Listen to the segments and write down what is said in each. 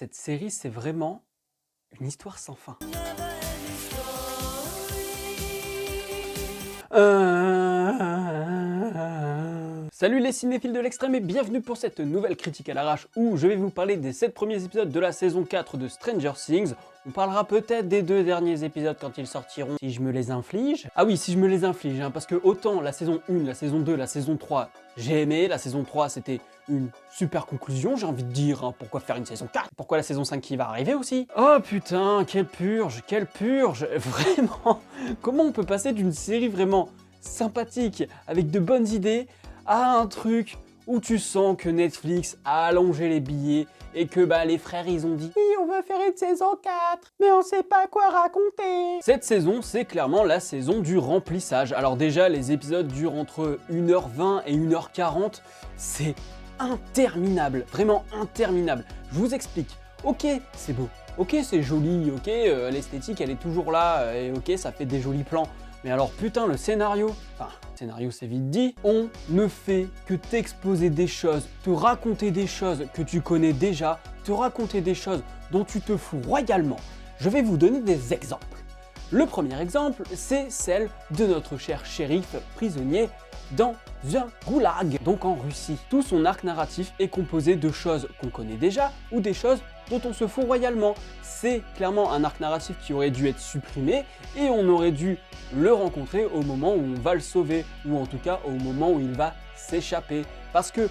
Cette série, c'est vraiment une histoire sans fin. Salut les cinéphiles de l'extrême et bienvenue pour cette nouvelle critique à l'arrache où je vais vous parler des 7 premiers épisodes de la saison 4 de Stranger Things. On parlera peut-être des 2 derniers épisodes quand ils sortiront, si je me les inflige. Ah oui, si je me les inflige, parce que autant la saison 1, la saison 2, la saison 3, j'ai aimé. La saison 3, c'était une super conclusion, j'ai envie de dire. Pourquoi faire une saison 4? Pourquoi la saison 5 qui va arriver aussi? Oh putain, quelle purge, vraiment. Comment on peut passer d'une série vraiment sympathique, avec de bonnes idées, à un truc où tu sens que Netflix a allongé les billets et que les frères ils ont dit « Oui, on va faire une saison 4, mais on sait pas quoi raconter !» Cette saison, c'est clairement la saison du remplissage. Alors déjà, les épisodes durent entre 1h20 et 1h40, c'est interminable, vraiment interminable. Je vous explique. Ok, c'est beau, ok, c'est joli, ok, l'esthétique elle est toujours là, et ok, ça fait des jolis plans. Mais alors putain, le scénario, scénario c'est vite dit, on ne fait que t'exposer des choses, te raconter des choses que tu connais déjà, te raconter des choses dont tu te fous royalement. Je vais vous donner des exemples. Le premier exemple, c'est celle de notre cher shérif prisonnier dans un goulag, donc en Russie. Tout son arc narratif est composé de choses qu'on connaît déjà ou des choses dont on se fout royalement. C'est clairement un arc narratif qui aurait dû être supprimé et on aurait dû le rencontrer au moment où on va le sauver, ou en tout cas au moment où il va s'échapper. Parce que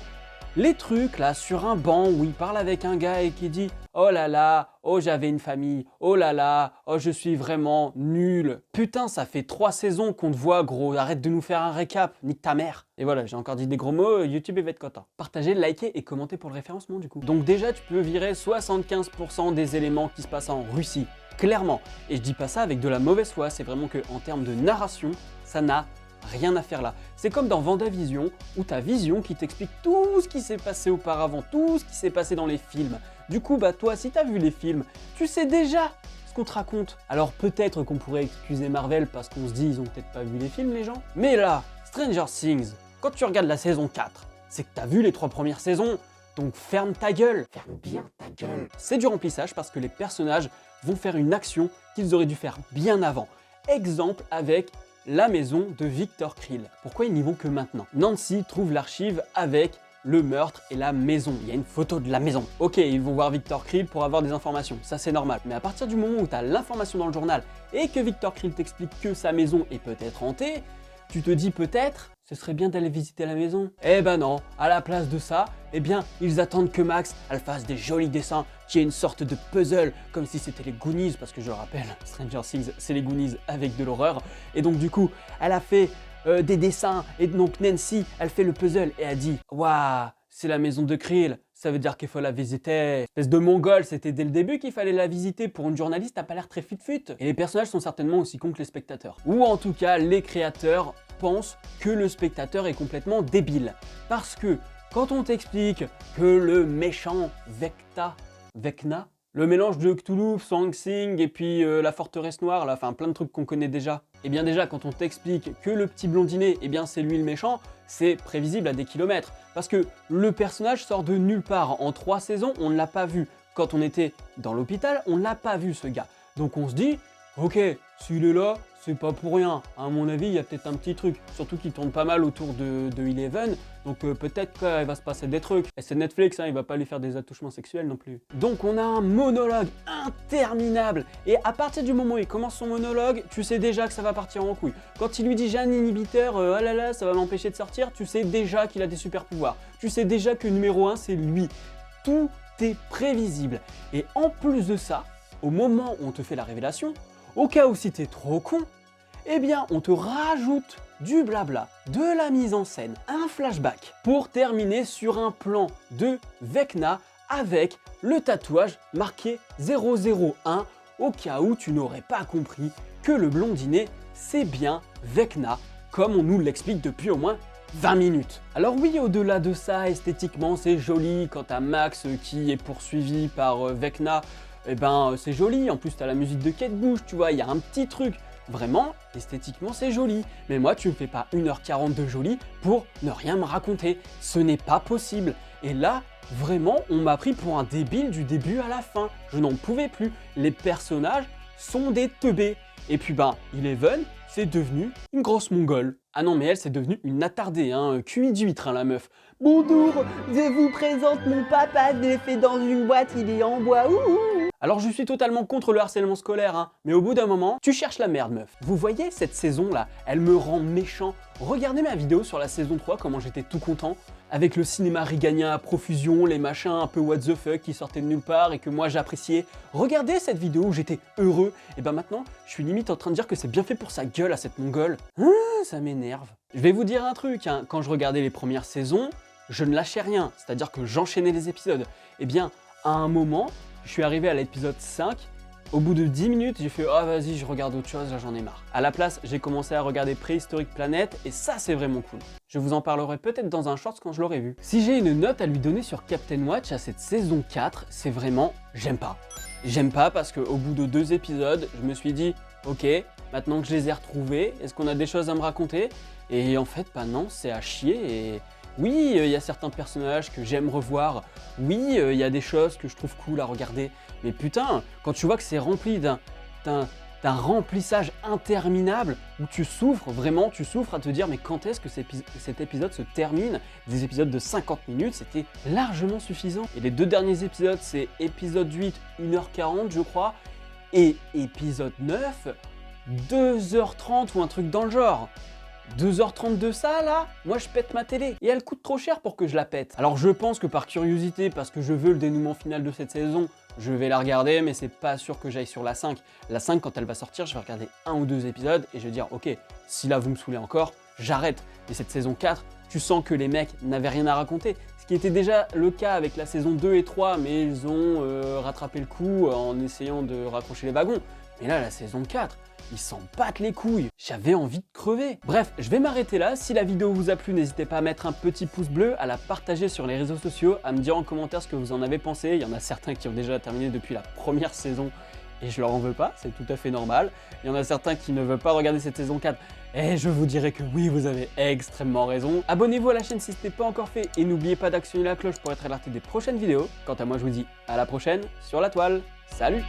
les trucs là sur un banc où il parle avec un gars et qui dit « Oh là là, oh j'avais une famille, oh là là, oh je suis vraiment nul. » Putain, ça fait 3 saisons qu'on te voit gros, arrête de nous faire un récap, nique ta mère. Et voilà, j'ai encore dit des gros mots, YouTube il va être content. Partagez, likez et commentez pour le référencement du coup. Donc déjà tu peux virer 75% des éléments qui se passent en Russie, clairement. Et je dis pas ça avec de la mauvaise foi, c'est vraiment que en termes de narration, ça n'a rien à faire là. C'est comme dans Vendavision, où t'as Vision qui t'explique tout ce qui s'est passé auparavant, tout ce qui s'est passé dans les films. Du coup, toi, si t'as vu les films, tu sais déjà ce qu'on te raconte. Alors peut-être qu'on pourrait excuser Marvel parce qu'on se dit ils ont peut-être pas vu les films les gens. Mais là, Stranger Things, quand tu regardes la saison 4, c'est que t'as vu les 3 premières saisons, donc ferme ta gueule. Ferme bien ta gueule. C'est du remplissage parce que les personnages vont faire une action qu'ils auraient dû faire bien avant. Exemple avec la maison de Victor Krill. Pourquoi ils n'y vont que maintenant? Nancy trouve l'archive avec le meurtre et la maison. Il y a une photo de la maison. Ok, ils vont voir Victor Krill pour avoir des informations, ça c'est normal. Mais à partir du moment où tu as l'information dans le journal et que Victor Krill t'explique que sa maison est peut-être hantée, tu te dis peut-être, ce serait bien d'aller visiter la maison. Eh ben non, à la place de ça, eh bien, ils attendent que Max, elle fasse des jolis dessins, qu'il y ait une sorte de puzzle, comme si c'était les Goonies, parce que je le rappelle, Stranger Things, c'est les Goonies avec de l'horreur. Et donc du coup, elle a fait des dessins, et donc Nancy, elle fait le puzzle, et elle dit « Waouh, c'est la maison de Krill, ça veut dire qu'il faut la visiter. » Espèce de mongol, c'était dès le début qu'il fallait la visiter. Pour une journaliste, t'as pas l'air très fut-fut. Et les personnages sont certainement aussi cons que les spectateurs. Ou en tout cas, les créateurs pensent que le spectateur est complètement débile. Parce que quand on t'explique que le méchant Vecna, le mélange de Cthulhu, Shang Tsung et puis la forteresse noire, là, enfin plein de trucs qu'on connaît déjà. Et bien déjà quand on t'explique que le petit blondinet, eh bien c'est lui le méchant, c'est prévisible à des kilomètres. Parce que le personnage sort de nulle part. En 3 saisons, on ne l'a pas vu. Quand on était dans l'hôpital, on ne l'a pas vu ce gars. Donc on se dit, ok, s'il est là, c'est pas pour rien. À mon avis, il y a peut-être un petit truc. Surtout qu'il tourne pas mal autour de Eleven. Donc peut-être qu'il va se passer des trucs. Et c'est Netflix, il va pas lui faire des attouchements sexuels non plus. Donc on a un monologue interminable. Et à partir du moment où il commence son monologue, tu sais déjà que ça va partir en couille. Quand il lui dit j'ai un inhibiteur, oh là là, ça va m'empêcher de sortir, tu sais déjà qu'il a des super pouvoirs. Tu sais déjà que numéro 1, c'est lui. Tout est prévisible. Et en plus de ça, au moment où on te fait la révélation, au cas où si t'es trop con, eh bien on te rajoute du blabla, de la mise en scène, un flashback, pour terminer sur un plan de Vecna avec le tatouage marqué 001, au cas où tu n'aurais pas compris que le blondinet c'est bien Vecna, comme on nous l'explique depuis au moins 20 minutes. Alors oui, au-delà de ça, esthétiquement c'est joli, quand t'as Max qui est poursuivi par Vecna, eh ben c'est joli, en plus t'as la musique de Kate Bush, tu vois, il y a un petit truc. Vraiment, esthétiquement c'est joli, mais moi tu me fais pas 1h40 de joli pour ne rien me raconter, ce n'est pas possible. Et là, vraiment, on m'a pris pour un débile du début à la fin. Je n'en pouvais plus. Les personnages sont des teubés. Et puis Eleven, c'est devenu une grosse mongole. Ah non, mais elle, c'est devenue une attardée, QI d'huître, la meuf. Bonjour, je vous présente mon papa, je l'ai fait dans une boîte, il est en bois, ouh. Alors je suis totalement contre le harcèlement scolaire, mais au bout d'un moment, tu cherches la merde, meuf. Vous voyez cette saison-là, elle me rend méchant. Regardez ma vidéo sur la saison 3, comment j'étais tout content, avec le cinéma riganien à profusion, les machins un peu what the fuck qui sortaient de nulle part et que moi j'appréciais. Regardez cette vidéo où j'étais heureux, et maintenant, je suis limite en train de dire que c'est bien fait pour sa gueule à cette mongole. Ça m'énerve. Je vais vous dire un truc, quand je regardais les premières saisons, je ne lâchais rien, c'est-à-dire que j'enchaînais les épisodes. Eh bien, à un moment, je suis arrivé à l'épisode 5, au bout de 10 minutes, j'ai fait « Ah vas-y, je regarde autre chose, là j'en ai marre ». À la place, j'ai commencé à regarder Préhistorique Planet, et ça c'est vraiment cool. Je vous en parlerai peut-être dans un short quand je l'aurai vu. Si j'ai une note à lui donner sur Captain Watch à cette saison 4, c'est vraiment « J'aime pas ». J'aime pas parce qu'au bout de 2 épisodes, je me suis dit « Ok, maintenant que je les ai retrouvés, est-ce qu'on a des choses à me raconter ?» Et en fait, non, c'est à chier et... Oui, il y a certains personnages que j'aime revoir, oui, il y a des choses que je trouve cool à regarder, mais putain, quand tu vois que c'est rempli d'un remplissage interminable, où tu souffres, vraiment, tu souffres à te dire mais quand est-ce que cet épisode se termine? Des épisodes de 50 minutes, c'était largement suffisant. Et les 2 derniers épisodes, c'est épisode 8, 1h40 je crois, et épisode 9, 2h30 ou un truc dans le genre. 2h30 de ça là, moi je pète ma télé et elle coûte trop cher pour que je la pète. Alors je pense que par curiosité, parce que je veux le dénouement final de cette saison, je vais la regarder, mais c'est pas sûr que j'aille sur la 5. La 5, quand elle va sortir, je vais regarder 1 ou 2 épisodes et je vais dire ok, si là vous me saoulez encore, j'arrête. Et cette saison 4, tu sens que les mecs n'avaient rien à raconter. Ce qui était déjà le cas avec la saison 2 et 3, mais ils ont rattrapé le coup en essayant de raccrocher les wagons. Mais là, la saison 4, ils s'en battent les couilles. J'avais envie de crever. Bref, je vais m'arrêter là. Si la vidéo vous a plu, n'hésitez pas à mettre un petit pouce bleu, à la partager sur les réseaux sociaux, à me dire en commentaire ce que vous en avez pensé. Il y en a certains qui ont déjà terminé depuis la première saison et je leur en veux pas, c'est tout à fait normal. Il y en a certains qui ne veulent pas regarder cette saison 4 et je vous dirai que oui, vous avez extrêmement raison. Abonnez-vous à la chaîne si ce n'est pas encore fait et n'oubliez pas d'actionner la cloche pour être alerté des prochaines vidéos. Quant à moi, je vous dis à la prochaine sur la toile. Salut!